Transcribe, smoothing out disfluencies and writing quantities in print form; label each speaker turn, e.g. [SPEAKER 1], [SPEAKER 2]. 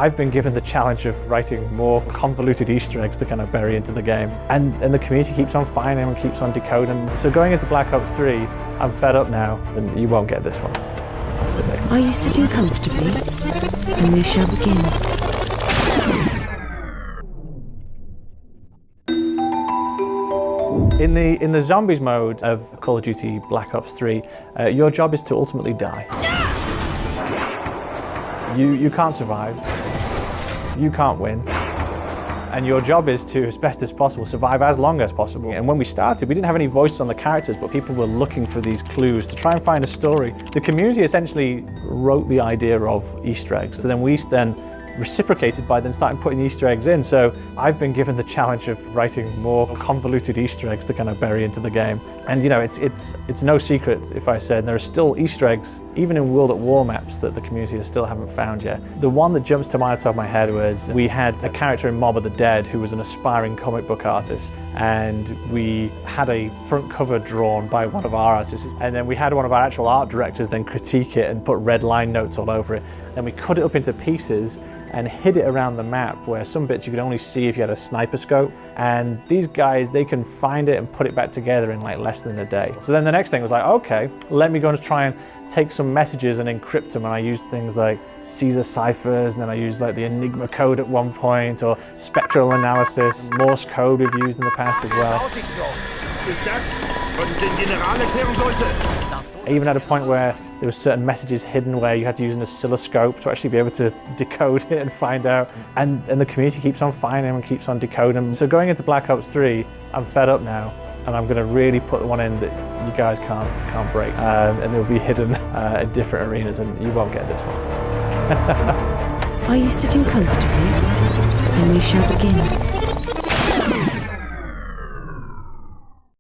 [SPEAKER 1] I've been given the challenge of writing more convoluted Easter eggs to kind of bury into the game. And the community keeps on finding them and keeps on decoding them. So going into Black Ops 3, I'm fed up now, and you won't get this one. Absolutely.
[SPEAKER 2] Are you sitting comfortably? And we shall begin.
[SPEAKER 1] In the zombies mode of Call of Duty Black Ops 3, your job is to ultimately die. You can't survive, you can't win, and your job is to, as best as possible, survive as long as possible. And when we started, we didn't have any voice on the characters, but people were looking for these clues to try and find a story. The community essentially wrote the idea of Easter eggs, so then we reciprocated by then starting putting Easter eggs in. So I've been given the challenge of writing more convoluted Easter eggs to kind of bury into the game. And you know, it's no secret if I said there are still Easter eggs, even in World at War maps, that the community still haven't found yet. The one that jumps to my top of my head was we had a character in Mob of the Dead who was an aspiring comic book artist, and we had a front cover drawn by one of our artists, and then we had one of our actual art directors then critique it and put red line notes all over it. Then we cut it up into pieces and hid it around the map, where some bits you could only see if you had a sniper scope. And these guys, they can find it and put it back together in like less than a day. So then the next thing was like, okay, let me go and try and take some messages and encrypt them. And I used things like Caesar ciphers, and then I used like the Enigma code at one point, or spectral analysis, Morse code we've used in the past as well. I even had a point where there were certain messages hidden where you had to use an oscilloscope to actually be able to decode it and find out. And the community keeps on finding them and keeps on decoding them. So going into Black Ops 3, I'm fed up now, and I'm going to really put one in that you guys can't break. And they'll be hidden in different arenas, and you won't get this one.
[SPEAKER 2] Are you sitting comfortably? And we shall begin.